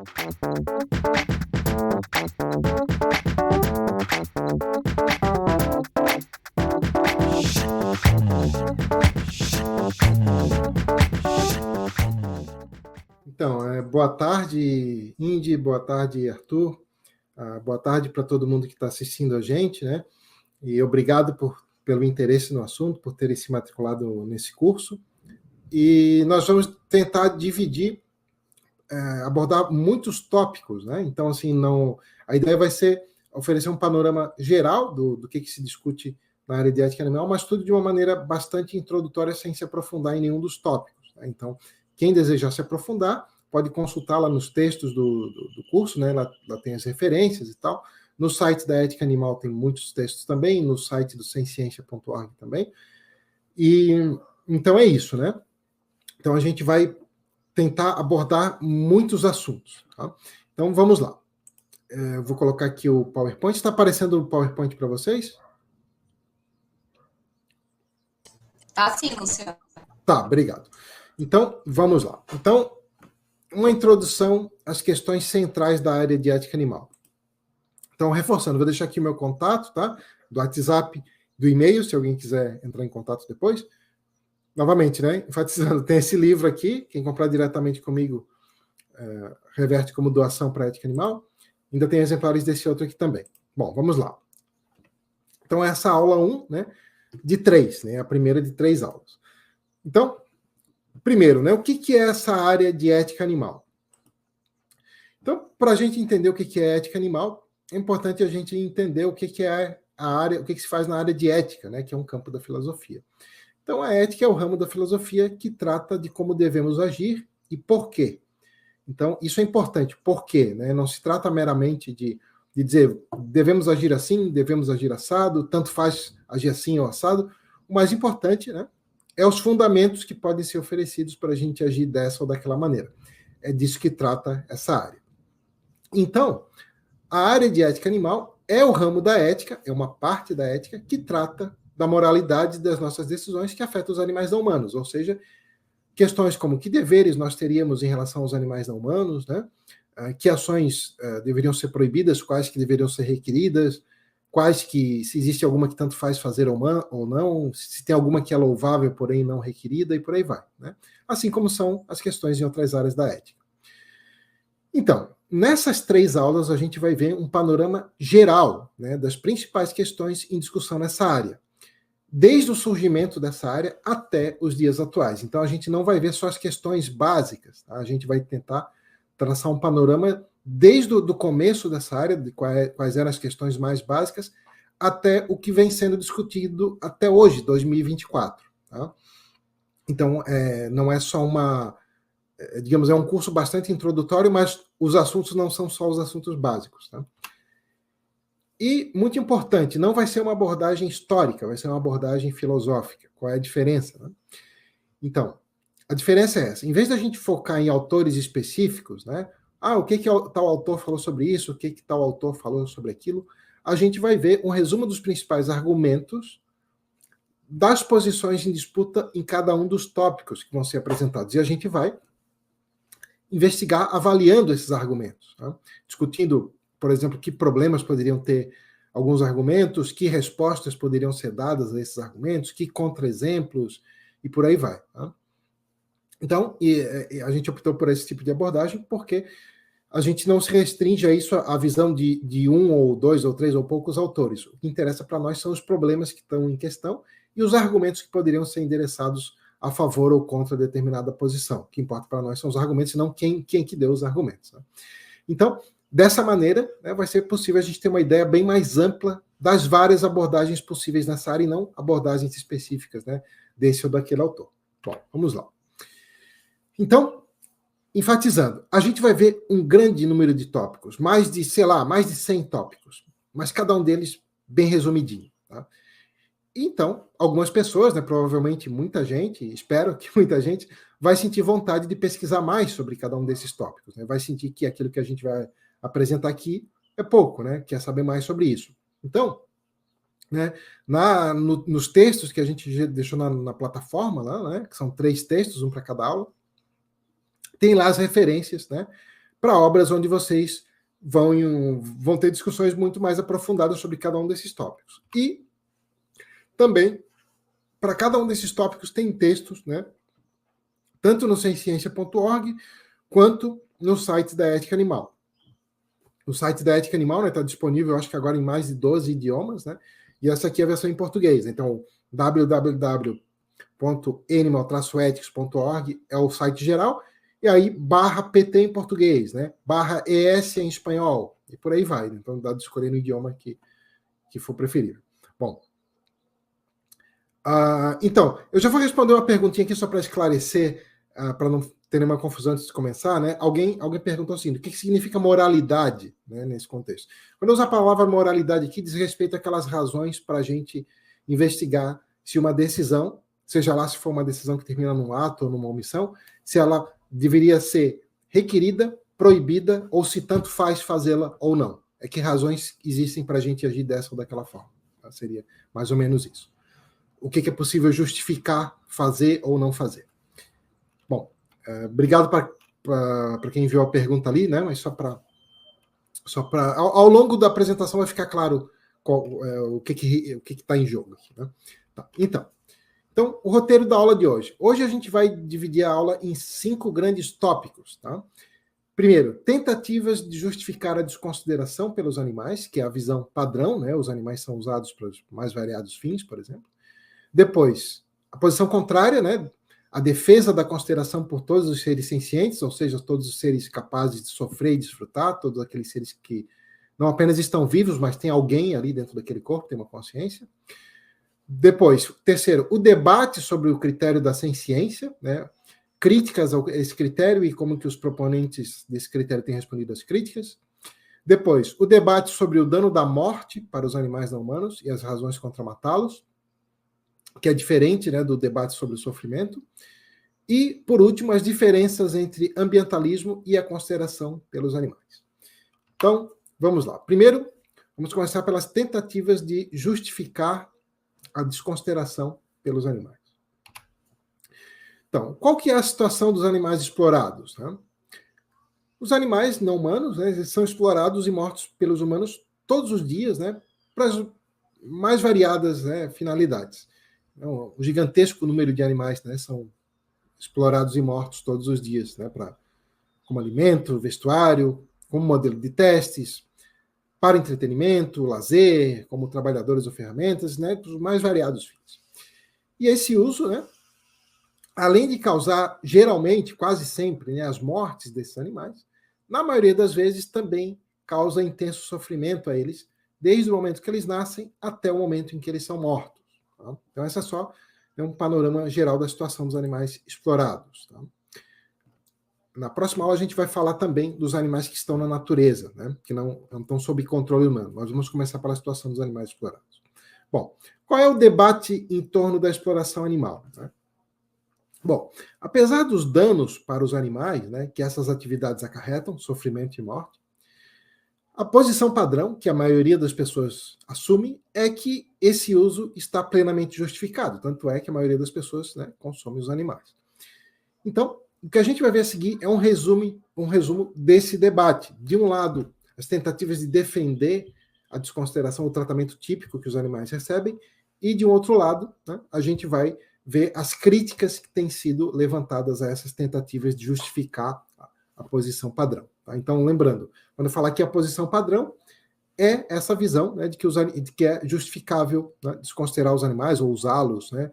Então, boa tarde, Indy, boa tarde, Arthur, boa tarde para todo mundo que está assistindo a gente, né? E obrigado pelo interesse no assunto, por terem se matriculado nesse curso. E nós vamos tentar dividir, abordar muitos tópicos, né? Então, assim, a ideia vai ser oferecer um panorama geral do que se discute na área de ética animal, mas tudo de uma maneira bastante introdutória, sem se aprofundar em nenhum dos tópicos, né? Então, quem desejar se aprofundar pode consultar lá nos textos do curso, né? Lá tem as referências e tal. No site da Ética Animal tem muitos textos também, no site do semciência.org também. E então é isso, né? Então a gente vai tentar abordar muitos assuntos, tá? Então vamos lá. Eu vou colocar aqui o PowerPoint. Está aparecendo o PowerPoint para vocês? Tá sim, Luciano. Tá, obrigado. Então, vamos lá. Então, uma introdução às questões centrais da área de ética animal. Então, reforçando, vou deixar aqui o meu contato, tá? Do WhatsApp, do e-mail, se alguém quiser entrar em contato depois. Novamente, né? Enfatizando, tem esse livro aqui, quem comprar diretamente comigo reverte como doação para a ética animal. Ainda tem exemplares desse outro aqui também. Bom, vamos lá. Então, essa aula 1, né? De 3, né? A primeira de 3 aulas. Então, primeiro, né? O que é essa área de ética animal? Então, para a gente entender o que é ética animal, é importante a gente entender o que é a área, o que se faz na área de ética, né? Que é um campo da filosofia. Então, a ética é o ramo da filosofia que trata de como devemos agir e por quê. Então, isso é importante. Por quê? Né? Não se trata meramente de dizer devemos agir assim, devemos agir assado, tanto faz agir assim ou assado. O mais importante, né, é os fundamentos que podem ser oferecidos para a gente agir dessa ou daquela maneira. É disso que trata essa área. Então, a área de ética animal é o ramo da ética, é uma parte da ética que trata da moralidade das nossas decisões que afetam os animais não humanos, ou seja, questões como que deveres nós teríamos em relação aos animais não humanos, né? Que ações deveriam ser proibidas, quais que deveriam ser requeridas, quais que, se existe alguma que tanto faz fazer ou não, se tem alguma que é louvável, porém não requerida, e por aí vai, né? Assim como são as questões em outras áreas da ética. Então, nessas 3 aulas a gente vai ver um panorama geral, né, das principais questões em discussão nessa área, desde o surgimento dessa área até os dias atuais. Então, a gente não vai ver só as questões básicas, tá? A gente vai tentar traçar um panorama desde o começo dessa área, de quais eram as questões mais básicas, até o que vem sendo discutido até hoje, 2024. Tá? Então, não é só digamos, é um curso bastante introdutório, mas os assuntos não são só os assuntos básicos. Tá? E, muito importante, não vai ser uma abordagem histórica, vai ser uma abordagem filosófica. Qual é a diferença? Né? Então, a diferença é essa. Em vez da gente focar em autores específicos, né? O que tal autor falou sobre isso, o que tal autor falou sobre aquilo, a gente vai ver um resumo dos principais argumentos das posições em disputa em cada um dos tópicos que vão ser apresentados. E a gente vai investigar avaliando esses argumentos, tá? Discutindo, por exemplo, que problemas poderiam ter alguns argumentos, que respostas poderiam ser dadas a esses argumentos, que contra-exemplos, e por aí vai. Tá? Então, a gente optou por esse tipo de abordagem porque a gente não se restringe a isso, a visão de um ou dois ou três ou poucos autores. O que interessa para nós são os problemas que estão em questão e os argumentos que poderiam ser endereçados a favor ou contra determinada posição. O que importa para nós são os argumentos, e não quem que deu os argumentos. Né? Então, dessa maneira, né, vai ser possível a gente ter uma ideia bem mais ampla das várias abordagens possíveis nessa área e não abordagens específicas, né, desse ou daquele autor. Bom, vamos lá. Então, enfatizando, a gente vai ver um grande número de tópicos, mais de 100 tópicos, mas cada um deles bem resumidinho. Tá? Então, algumas pessoas, né, provavelmente muita gente, espero que muita gente, vai sentir vontade de pesquisar mais sobre cada um desses tópicos. Né? Vai sentir que aquilo que a gente vai apresentar aqui é pouco, né? Quer saber mais sobre isso. Então, né, nos textos que a gente deixou na plataforma, lá, né, que são 3 textos, um para cada aula, tem lá as referências, né, para obras onde vocês vão ter discussões muito mais aprofundadas sobre cada um desses tópicos. E também, para cada um desses tópicos, tem textos, né? Tanto no semciência.org, quanto no site da Ética Animal. O site da Ética Animal está, né, disponível, acho que agora em mais de 12 idiomas, né? E essa aqui é a versão em português. Então, www.animal-ethics.org é o site geral, e aí /PT em português, né? /ES em espanhol, e por aí vai. Então, dá de escolher no idioma que for preferível. Bom, então, eu já vou responder uma perguntinha aqui só para esclarecer, para não ter nenhuma confusão antes de começar, né? Alguém perguntou assim, o que significa moralidade, né, nesse contexto? Quando eu uso a palavra moralidade aqui, diz respeito àquelas razões para a gente investigar se uma decisão, seja lá se for uma decisão que termina num ato ou numa omissão, se ela deveria ser requerida, proibida, ou se tanto faz fazê-la ou não. É que razões existem para a gente agir dessa ou daquela forma. Tá? Seria mais ou menos isso. O que é possível justificar, fazer ou não fazer. Bom, obrigado para quem enviou a pergunta ali, né? Mas só para ao longo da apresentação vai ficar claro o que está em jogo aqui, né? Tá, então, o roteiro da aula de hoje. Hoje a gente vai dividir a aula em 5 grandes tópicos, tá? Primeiro, tentativas de justificar a desconsideração pelos animais, que é a visão padrão, né? Os animais são usados para os mais variados fins, por exemplo. Depois, a posição contrária, né? A defesa da consideração por todos os seres sencientes, ou seja, todos os seres capazes de sofrer e desfrutar, todos aqueles seres que não apenas estão vivos, mas tem alguém ali dentro daquele corpo, tem uma consciência. Depois, terceiro, o debate sobre o critério da senciência, né? Críticas a esse critério e como que os proponentes desse critério têm respondido às críticas. Depois, o debate sobre o dano da morte para os animais não humanos e as razões contra matá-los, que é diferente, né, do debate sobre o sofrimento. E, por último, as diferenças entre ambientalismo e a consideração pelos animais. Então, vamos lá. Primeiro, vamos começar pelas tentativas de justificar a desconsideração pelos animais. Então, qual que é a situação dos animais explorados, né? Os animais não humanos, né, eles são explorados e mortos pelos humanos todos os dias, né, para as mais variadas, né, finalidades. Então, o gigantesco número de animais, né, são explorados e mortos todos os dias, né, como alimento, vestuário, como modelo de testes, para entretenimento, lazer, como trabalhadores ou ferramentas, né, para os mais variados fins. E esse uso, né, além de causar, geralmente, quase sempre, né, as mortes desses animais, na maioria das vezes também causa intenso sofrimento a eles, desde o momento que eles nascem até o momento em que eles são mortos. Tá? Então, essa é só um panorama geral da situação dos animais explorados. Tá? Na próxima aula, a gente vai falar também dos animais que estão na natureza, né, que não estão sob controle humano. Nós vamos começar pela situação dos animais explorados. Bom, qual é o debate em torno da exploração animal? Né? Bom, apesar dos danos para os animais, né, que essas atividades acarretam, sofrimento e morte, a posição padrão, que a maioria das pessoas assume, é que esse uso está plenamente justificado. Tanto é que a maioria das pessoas, né, consome os animais. Então, o que a gente vai ver a seguir é um resumo desse debate. De um lado, as tentativas de defender a desconsideração, o tratamento típico que os animais recebem, e de um outro lado, né, a gente vai ver as críticas que têm sido levantadas a essas tentativas de justificar a posição padrão. Tá? Então, lembrando, quando eu falar que a posição padrão é essa visão, né, de que é justificável, né, desconsiderar os animais ou usá-los, né,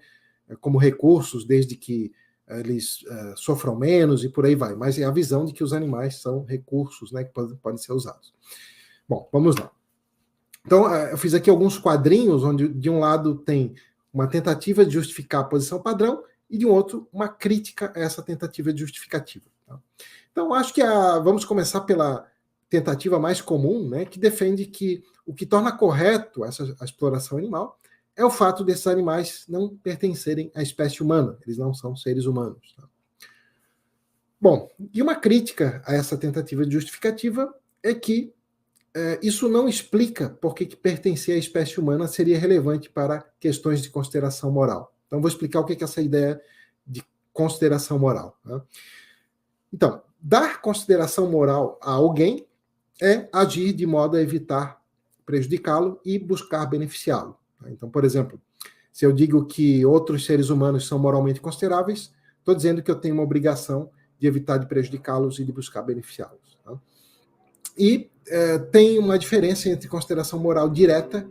como recursos, desde que eles sofram menos e por aí vai. Mas é a visão de que os animais são recursos, né, que podem ser usados. Bom, vamos lá. Então, eu fiz aqui alguns quadrinhos, onde de um lado tem uma tentativa de justificar a posição padrão e de um outro uma crítica a essa tentativa de justificativa. Tá? Então, acho que vamos começar pela tentativa mais comum, né, que defende que o que torna correto a exploração animal é o fato desses animais não pertencerem à espécie humana, eles não são seres humanos. Tá? Bom, e uma crítica a essa tentativa de justificativa é que isso não explica por que pertencer à espécie humana seria relevante para questões de consideração moral. Então, vou explicar o que é essa ideia de consideração moral. Tá? Então, dar consideração moral a alguém é agir de modo a evitar prejudicá-lo e buscar beneficiá-lo. Então, por exemplo, se eu digo que outros seres humanos são moralmente consideráveis, estou dizendo que eu tenho uma obrigação de evitar de prejudicá-los e de buscar beneficiá-los. Tá? E tem uma diferença entre consideração moral direta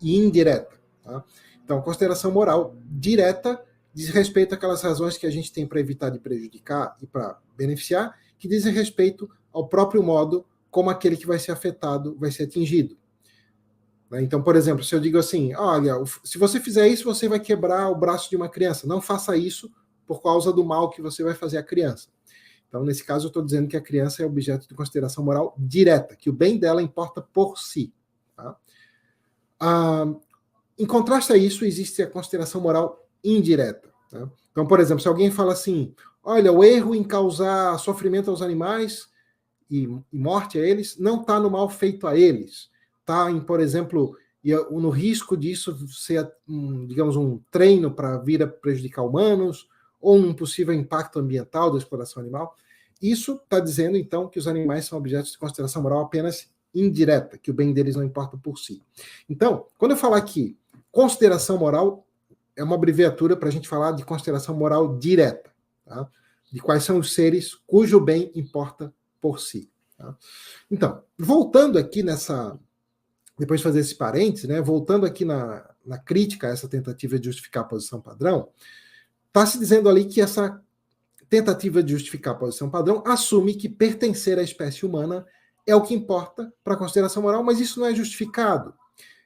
e indireta. Tá? Então, consideração moral direta diz respeito àquelas razões que a gente tem para evitar de prejudicar e para beneficiar, que dizem respeito ao próprio modo como aquele que vai ser afetado vai ser atingido. Então, por exemplo, se eu digo assim, olha, se você fizer isso, você vai quebrar o braço de uma criança. Não faça isso por causa do mal que você vai fazer à criança. Então, nesse caso, eu estou dizendo que a criança é objeto de consideração moral direta, que o bem dela importa por si. Tá? Em contraste a isso, existe a consideração moral indireta. Tá? Então, por exemplo, se alguém fala assim, olha, o erro em causar sofrimento aos animais e morte a eles não está no mal feito a eles. Está em, por exemplo, no risco disso ser, digamos, um treino para vir a prejudicar humanos, ou um possível impacto ambiental da exploração animal. Isso está dizendo, então, que os animais são objetos de consideração moral apenas indireta, que o bem deles não importa por si. Então, quando eu falar aqui consideração moral, é uma abreviatura para a gente falar de consideração moral direta, tá? De quais são os seres cujo bem importa por si. Tá? Então, voltando aqui depois de fazer esse parênteses, né, voltando aqui na crítica a essa tentativa de justificar a posição padrão, está se dizendo ali que essa tentativa de justificar a posição padrão assume que pertencer à espécie humana é o que importa para a consideração moral, mas isso não é justificado.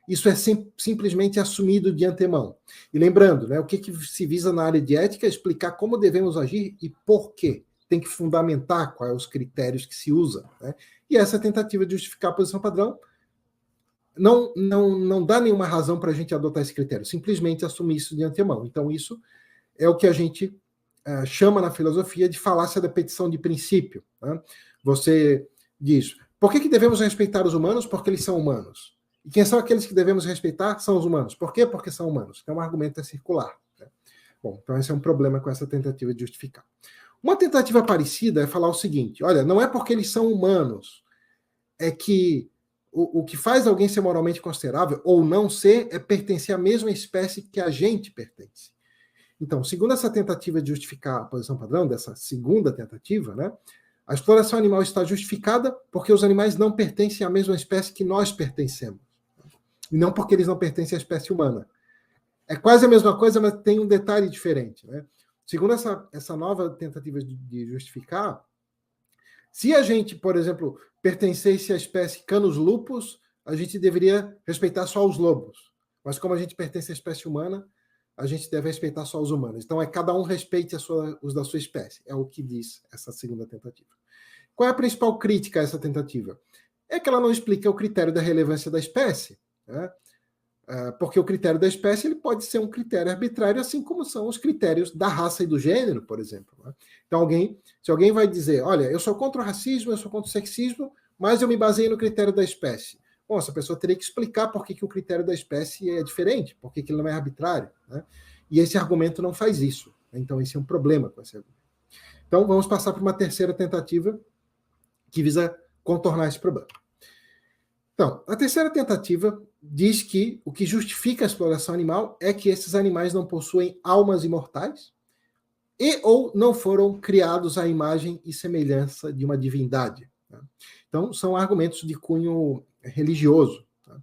Isso é simplesmente assumido de antemão. E lembrando, né, o que se visa na área de ética é explicar como devemos agir e por quê. Tem que fundamentar quais os critérios que se usam. Né? E essa tentativa de justificar a posição padrão não dá nenhuma razão para a gente adotar esse critério, simplesmente assumir isso de antemão. Então, isso é o que a gente chama na filosofia de falácia da petição de princípio. Né? Você diz, por que devemos respeitar os humanos? Porque eles são humanos. E quem são aqueles que devemos respeitar? São os humanos. Por quê? Porque são humanos. Então, um argumento é circular. Né? Bom, então esse é um problema com essa tentativa de justificar. Uma tentativa parecida é falar o seguinte, olha, não é porque eles são humanos, é que o que faz alguém ser moralmente considerável ou não ser é pertencer à mesma espécie que a gente pertence. Então, segundo essa tentativa de justificar a posição padrão, dessa segunda tentativa, né, a exploração animal está justificada porque os animais não pertencem à mesma espécie que nós pertencemos. E não porque eles não pertencem à espécie humana. É quase a mesma coisa, mas tem um detalhe diferente. Né? Segundo essa nova tentativa de justificar, se a gente, por exemplo, pertencesse à espécie Canis lupus, a gente deveria respeitar só os lobos. Mas como a gente pertence à espécie humana, a gente deve respeitar só os humanos. Então, cada um respeite os da sua espécie. É o que diz essa segunda tentativa. Qual é a principal crítica a essa tentativa? É que ela não explica o critério da relevância da espécie. Né? Porque o critério da espécie ele pode ser um critério arbitrário, assim como são os critérios da raça e do gênero, por exemplo. Né? Então, se alguém vai dizer, olha, eu sou contra o racismo, eu sou contra o sexismo, mas eu me baseei no critério da espécie. Bom, essa pessoa teria que explicar por que o critério da espécie é diferente, por que ele não é arbitrário. Né? E esse argumento não faz isso. Né? Então, esse é um problema com esse argumento. Então, vamos passar para uma terceira tentativa que visa contornar esse problema. Então, a terceira tentativa diz que o que justifica a exploração animal é que esses animais não possuem almas imortais e ou não foram criados à imagem e semelhança de uma divindade. Tá? Então, são argumentos de cunho religioso. Tá?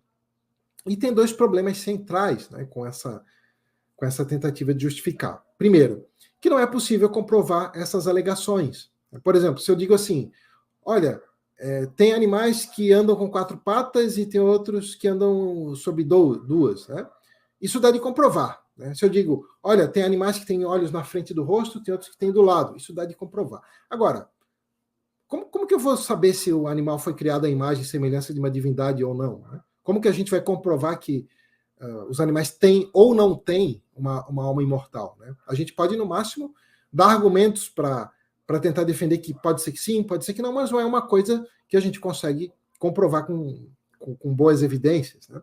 E tem dois problemas centrais, né, com essa tentativa de justificar. Primeiro, que não é possível comprovar essas alegações. Por exemplo, se eu digo assim, olha, tem animais que andam com 4 patas e tem outros que andam sobre 2. Né? Isso dá de comprovar. Né? Se eu digo, olha, tem animais que têm olhos na frente do rosto, tem outros que têm do lado. Isso dá de comprovar. Agora, como que eu vou saber se o animal foi criado à imagem e semelhança de uma divindade ou não? Né? Como que a gente vai comprovar que os animais têm ou não têm uma alma imortal? Né? A gente pode, no máximo, dar argumentos para tentar defender que pode ser que sim, pode ser que não, mas não é uma coisa que a gente consegue comprovar com boas evidências. Né?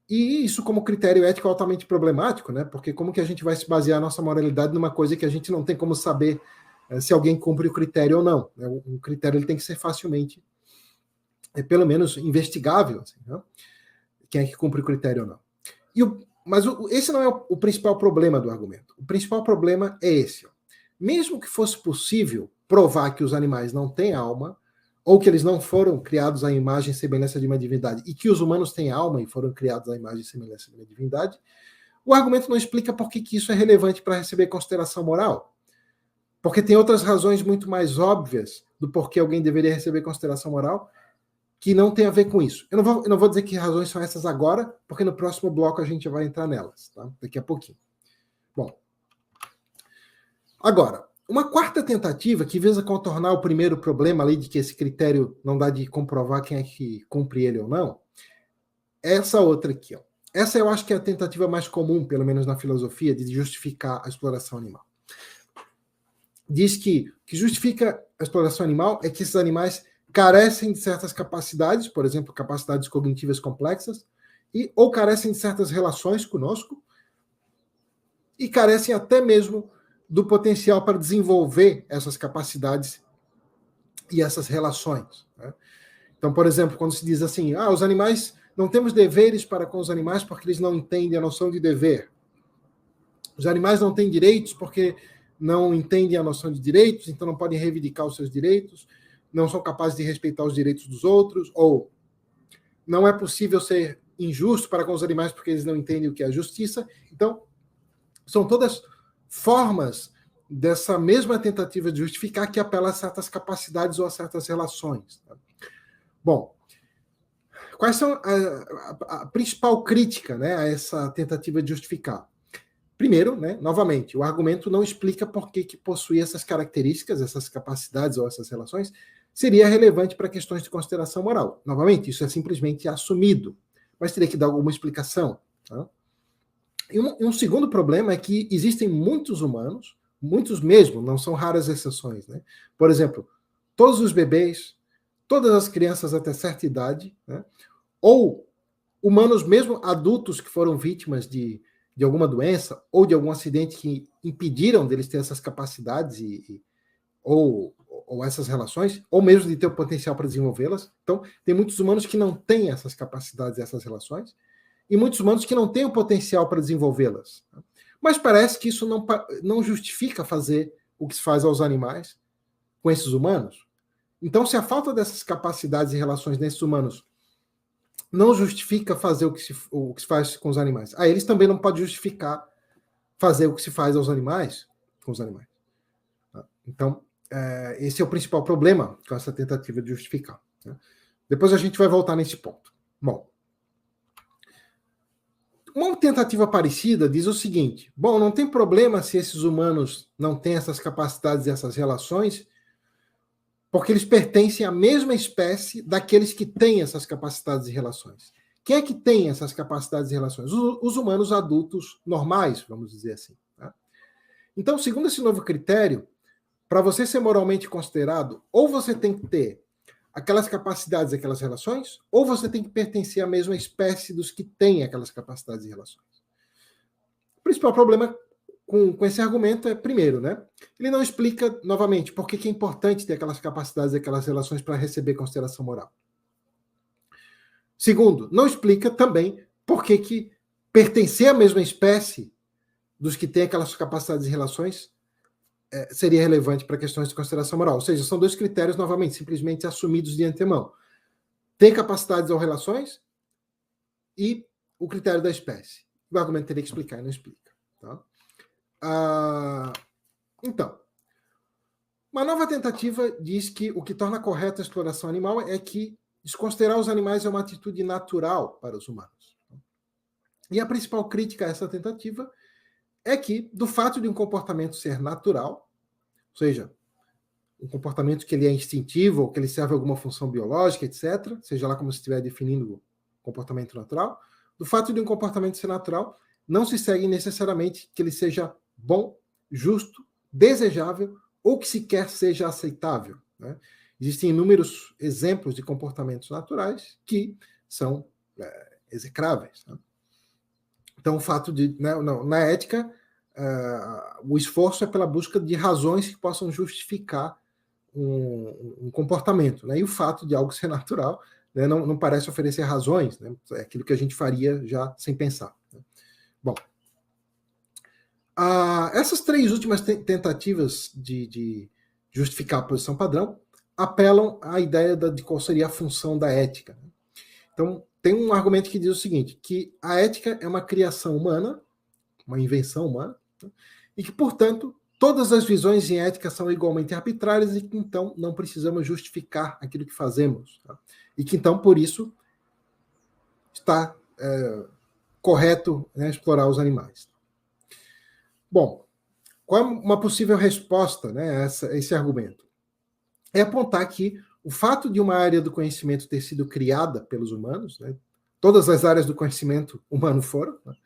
E isso como critério ético é altamente problemático, né? Porque como que a gente vai se basear a nossa moralidade numa coisa que a gente não tem como saber se alguém cumpre o critério ou não. Né? O critério ele tem que ser facilmente, pelo menos, investigável. Assim, né? Quem é que cumpre o critério ou não. Mas esse não é o principal problema do argumento. O principal problema é esse. Ó. Mesmo que fosse possível provar que os animais não têm alma, ou que eles não foram criados à imagem e semelhança de uma divindade, e que os humanos têm alma e foram criados à imagem e semelhança de uma divindade, o argumento não explica por que isso é relevante para receber consideração moral. Porque tem outras razões muito mais óbvias do porquê alguém deveria receber consideração moral que não tem a ver com isso. Eu não vou dizer que razões são essas agora, porque no próximo bloco a gente vai entrar nelas, tá? Daqui a pouquinho. Bom, agora, uma quarta tentativa que visa contornar o primeiro problema ali de que esse critério não dá de comprovar quem é que cumpre ele ou não, é essa outra aqui. Ó. Essa eu acho que é a tentativa mais comum, pelo menos na filosofia, de justificar a exploração animal. Diz que o que justifica a exploração animal é que esses animais carecem de certas capacidades, por exemplo, capacidades cognitivas complexas, ou carecem de certas relações conosco, e carecem até mesmo do potencial para desenvolver essas capacidades e essas relações. Né? Então, por exemplo, quando se diz assim, os animais, não temos deveres para com os animais porque eles não entendem a noção de dever. Os animais não têm direitos porque não entendem a noção de direitos, então não podem reivindicar os seus direitos, não são capazes de respeitar os direitos dos outros, ou não é possível ser injusto para com os animais porque eles não entendem o que é justiça. Então, são todas formas dessa mesma tentativa de justificar que apela a certas capacidades ou a certas relações. Bom, quais são a principal crítica, né, a essa tentativa de justificar? Primeiro, né, novamente, o argumento não explica por que possui essas características, essas capacidades ou essas relações, seria relevante para questões de consideração moral. Novamente, isso é simplesmente assumido, mas teria que dar alguma explicação. Tá? E um segundo problema é que existem muitos humanos, muitos mesmo, não são raras exceções. Né? Por exemplo, todos os bebês, todas as crianças até certa idade, né? Ou humanos mesmo adultos que foram vítimas de alguma doença ou de algum acidente que impediram deles ter essas capacidades ou essas relações, ou mesmo de ter o potencial para desenvolvê-las. Então, tem muitos humanos que não têm essas capacidades e essas relações, e muitos humanos que não têm o potencial para desenvolvê-las. Mas parece que isso não justifica fazer o que se faz aos animais com esses humanos. Então, se a falta dessas capacidades e relações nesses humanos não justifica fazer o que se faz com os animais, eles também não podem justificar fazer o que se faz aos animais com os animais. Então, esse é o principal problema com essa tentativa de justificar. Né? Depois a gente vai voltar nesse ponto. Bom, uma tentativa parecida diz o seguinte: bom, não tem problema se esses humanos não têm essas capacidades e essas relações, porque eles pertencem à mesma espécie daqueles que têm essas capacidades e relações. Quem é que tem essas capacidades e relações? Os humanos adultos normais, vamos dizer assim. Tá? Então, segundo esse novo critério, para você ser moralmente considerado, ou você tem que ter aquelas capacidades e aquelas relações, ou você tem que pertencer à mesma espécie dos que têm aquelas capacidades e relações. O principal problema com esse argumento é, primeiro, né, ele não explica, novamente, por que é importante ter aquelas capacidades e aquelas relações para receber consideração moral. Segundo, não explica também por que pertencer à mesma espécie dos que têm aquelas capacidades e relações seria relevante para questões de consideração moral. Ou seja, são dois critérios, novamente, simplesmente assumidos de antemão. Ter capacidades ou relações e o critério da espécie. O argumento teria que explicar e não explica. Tá? Então, uma nova tentativa diz que o que torna correta a exploração animal é que desconsiderar os animais é uma atitude natural para os humanos. E a principal crítica a essa tentativa é que, do fato de um comportamento ser natural, ou seja, um comportamento que ele é instintivo, ou que ele serve a alguma função biológica, etc., seja lá como se estiver definindo o comportamento natural, do fato de um comportamento ser natural, não se segue necessariamente que ele seja bom, justo, desejável, ou que sequer seja aceitável. Né? Existem inúmeros exemplos de comportamentos naturais que são execráveis. Né? Então, o fato de, né, na ética, o esforço é pela busca de razões que possam justificar um comportamento, né? E o fato de algo ser natural, né, não parece oferecer razões, né? É aquilo que a gente faria já sem pensar, né? Bom, essas três últimas tentativas de justificar a posição padrão apelam à ideia de qual seria a função da ética. Então, tem um argumento que diz o seguinte, que a ética é uma criação humana, uma invenção humana, né, e que, portanto, todas as visões em ética são igualmente arbitrárias e que, então, não precisamos justificar aquilo que fazemos. Tá? E que, então, por isso, está correto, né, explorar os animais. Bom, qual é uma possível resposta, né, a esse argumento? É apontar que o fato de uma área do conhecimento ter sido criada pelos humanos, né, todas as áreas do conhecimento humano foram, né,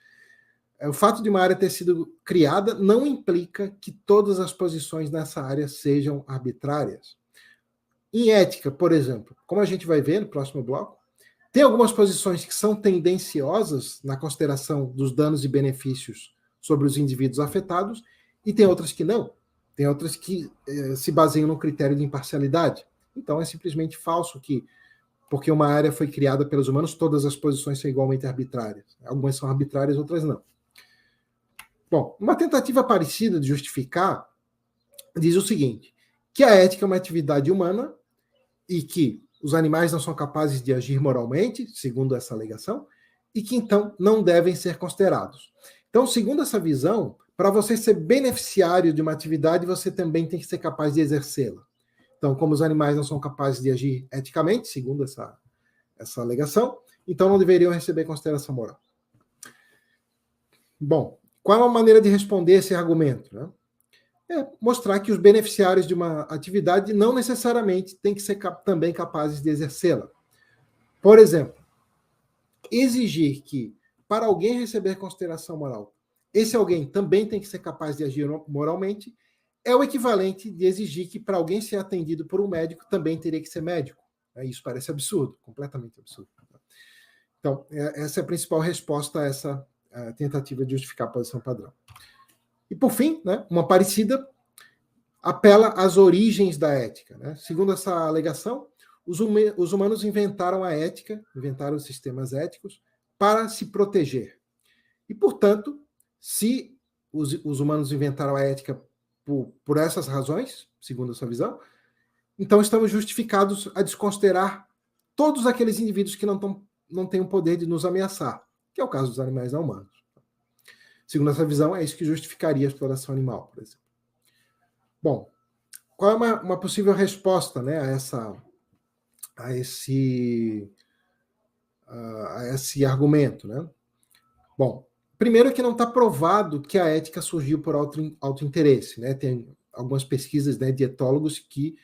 o fato de uma área ter sido criada não implica que todas as posições nessa área sejam arbitrárias. Em ética, por exemplo, como a gente vai ver no próximo bloco, tem algumas posições que são tendenciosas na consideração dos danos e benefícios sobre os indivíduos afetados, e tem outras que não. Tem outras que se baseiam no critério de imparcialidade. Então é simplesmente falso que, porque uma área foi criada pelos humanos, todas as posições são igualmente arbitrárias. Algumas são arbitrárias, outras não. Bom, uma tentativa parecida de justificar diz o seguinte, que a ética é uma atividade humana e que os animais não são capazes de agir moralmente, segundo essa alegação, e que então não devem ser considerados. Então, segundo essa visão, para você ser beneficiário de uma atividade, você também tem que ser capaz de exercê-la. Então, como os animais não são capazes de agir eticamente, segundo essa alegação, então não deveriam receber consideração moral. Bom, qual é a maneira de responder esse argumento, né? É mostrar que os beneficiários de uma atividade não necessariamente têm que ser também capazes de exercê-la. Por exemplo, exigir que, para alguém receber consideração moral, esse alguém também tem que ser capaz de agir moralmente, é o equivalente de exigir que, para alguém ser atendido por um médico, também teria que ser médico. Isso parece absurdo, completamente absurdo. Então, essa é a principal resposta a essa tentativa de justificar a posição padrão. E, por fim, né, uma parecida apela às origens da ética. Né? Segundo essa alegação, os humanos inventaram a ética, inventaram os sistemas éticos, para se proteger. E, portanto, se os humanos inventaram a ética por essas razões, segundo essa visão, então estamos justificados a desconsiderar todos aqueles indivíduos que não têm o poder de nos ameaçar, que é o caso dos animais não humanos. Segundo essa visão, é isso que justificaria a exploração animal, por exemplo. Bom, qual é uma possível resposta, né, a esse argumento, né? Bom, primeiro que não está provado que a ética surgiu por auto-interesse, né? Tem algumas pesquisas, né, de etólogos que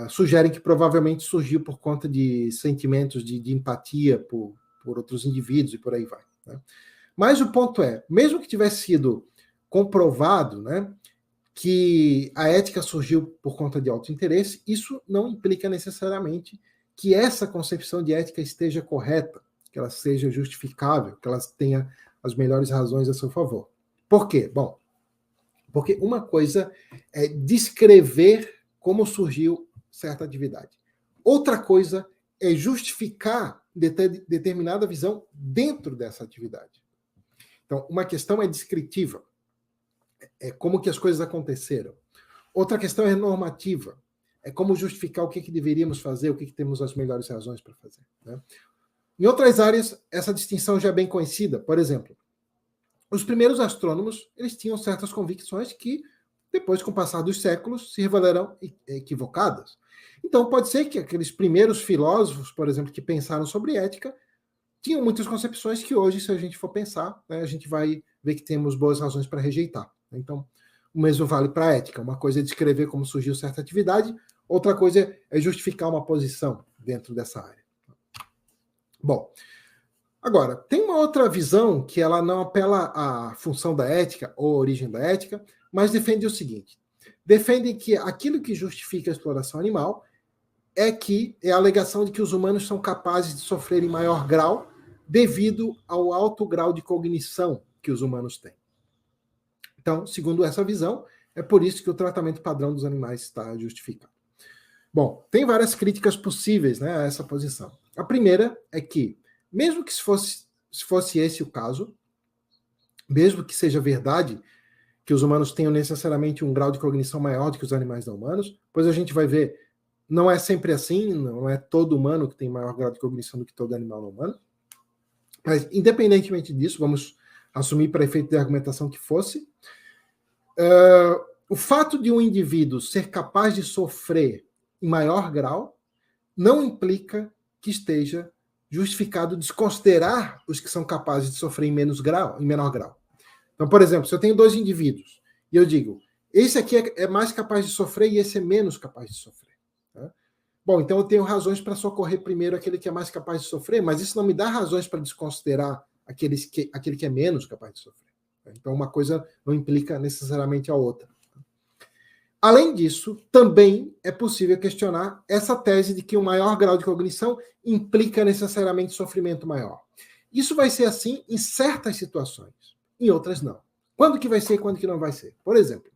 sugerem que provavelmente surgiu por conta de sentimentos de empatia por outros indivíduos e por aí vai, né? Mas o ponto é, mesmo que tivesse sido comprovado, né, que a ética surgiu por conta de auto-interesse, isso não implica necessariamente que essa concepção de ética esteja correta, que ela seja justificável, que ela tenha as melhores razões a seu favor. Por quê? Bom, porque uma coisa é descrever como surgiu certa atividade. Outra coisa é justificar determinada visão dentro dessa atividade. Então, uma questão é descritiva, é como que as coisas aconteceram. Outra questão é normativa, é como justificar o que deveríamos fazer, o que temos as melhores razões para fazer, né? Em outras áreas, essa distinção já é bem conhecida. Por exemplo, os primeiros astrônomos, eles tinham certas convicções que, depois, com o passar dos séculos, se revelaram equivocadas. Então, pode ser que aqueles primeiros filósofos, por exemplo, que pensaram sobre ética, tinham muitas concepções que hoje, se a gente for pensar, né, a gente vai ver que temos boas razões para rejeitar. Então, o mesmo vale para a ética. Uma coisa é descrever como surgiu certa atividade, outra coisa é justificar uma posição dentro dessa área. Bom, agora, tem uma outra visão que ela não apela à função da ética ou à origem da ética, mas defende o seguinte: defende que aquilo que justifica a exploração animal é a alegação de que os humanos são capazes de sofrer em maior grau devido ao alto grau de cognição que os humanos têm. Então, segundo essa visão, é por isso que o tratamento padrão dos animais está justificado. Bom, tem várias críticas possíveis, né, a essa posição. A primeira é que, mesmo que se fosse esse o caso, mesmo que seja verdade que os humanos tenham necessariamente um grau de cognição maior do que os animais não humanos, pois a gente vai ver, não é sempre assim, não é todo humano que tem maior grau de cognição do que todo animal não humano. Mas, independentemente disso, vamos assumir para efeito de argumentação que fosse, o fato de um indivíduo ser capaz de sofrer em maior grau não implica que esteja justificado desconsiderar os que são capazes de sofrer em menor grau. Então, por exemplo, se eu tenho dois indivíduos e eu digo, esse aqui é mais capaz de sofrer e esse é menos capaz de sofrer. Tá? Bom, então eu tenho razões para socorrer primeiro aquele que é mais capaz de sofrer, mas isso não me dá razões para desconsiderar aquele que é menos capaz de sofrer. Então, uma coisa não implica necessariamente a outra. Além disso, também é possível questionar essa tese de que um maior grau de cognição implica necessariamente sofrimento maior. Isso vai ser assim em certas situações, em outras não. Quando que vai ser e quando que não vai ser? Por exemplo,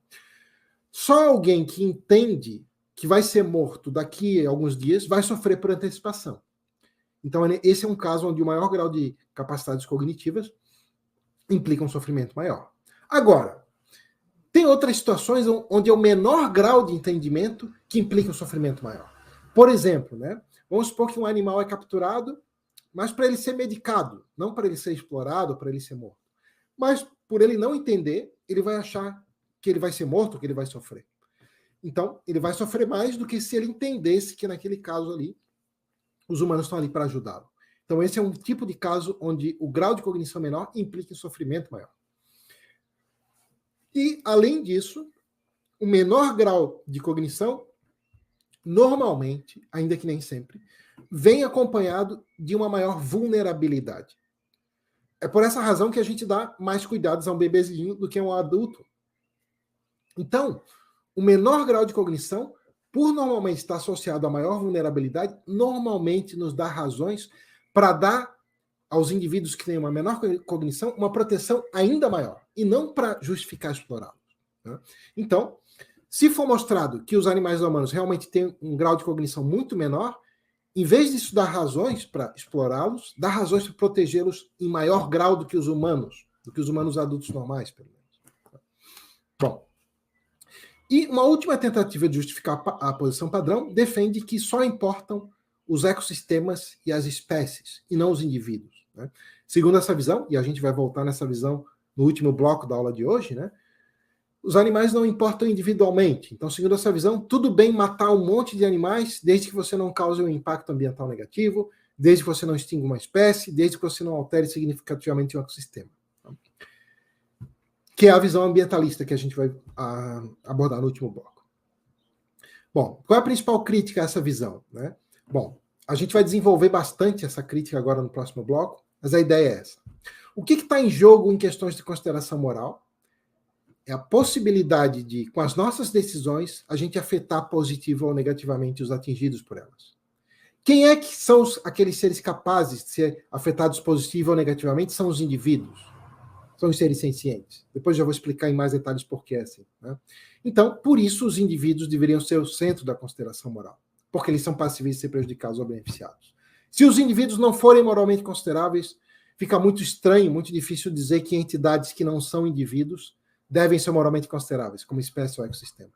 só alguém que entende que vai ser morto daqui a alguns dias vai sofrer por antecipação. Então, esse é um caso onde o maior grau de capacidades cognitivas implica um sofrimento maior. Agora, tem outras situações onde é o menor grau de entendimento que implica um sofrimento maior. Por exemplo, né, vamos supor que um animal é capturado, mas para ele ser medicado, não para ele ser explorado, para ele ser morto. Mas por ele não entender, ele vai achar que ele vai ser morto, que ele vai sofrer. Então, ele vai sofrer mais do que se ele entendesse que naquele caso ali, os humanos estão ali para ajudá-lo. Então, esse é um tipo de caso onde o grau de cognição menor implica em sofrimento maior. E, além disso, o menor grau de cognição, normalmente, ainda que nem sempre, vem acompanhado de uma maior vulnerabilidade. É por essa razão que a gente dá mais cuidados a um bebezinho do que a um adulto. Então, o menor grau de cognição, por normalmente estar associado a maior vulnerabilidade, normalmente nos dá razões para dar aos indivíduos que têm uma menor cognição uma proteção ainda maior, e não para justificar explorá-los. Né? Então, se for mostrado que os animais humanos realmente têm um grau de cognição muito menor, em vez disso dar razões para explorá-los, dá razões para protegê-los em maior grau do que os humanos adultos normais, pelo menos. Bom, e uma última tentativa de justificar a posição padrão defende que só importam os ecossistemas e as espécies, e não os indivíduos. Né? Segundo essa visão, e a gente vai voltar nessa visão no último bloco da aula de hoje, né? Os animais não importam individualmente. Então, segundo essa visão, tudo bem matar um monte de animais, desde que você não cause um impacto ambiental negativo, desde que você não extinga uma espécie, desde que você não altere significativamente o ecossistema. Que é a visão ambientalista que a gente vai abordar no último bloco. Bom, qual é a principal crítica a essa visão? Né? Bom, a gente vai desenvolver bastante essa crítica agora no próximo bloco, mas a ideia é essa. O que está em jogo em questões de consideração moral? É a possibilidade de, com as nossas decisões, a gente afetar positivo ou negativamente os atingidos por elas. Quem é que são aqueles seres capazes de ser afetados positivo ou negativamente? São os indivíduos. São os seres sencientes. Depois já vou explicar em mais detalhes por que é assim. Né? Então, por isso, os indivíduos deveriam ser o centro da consideração moral, porque eles são passíveis de ser prejudicados ou beneficiados. Se os indivíduos não forem moralmente consideráveis, fica muito estranho, muito difícil dizer que entidades que não são indivíduos devem ser moralmente consideráveis, como espécie ou ecossistema.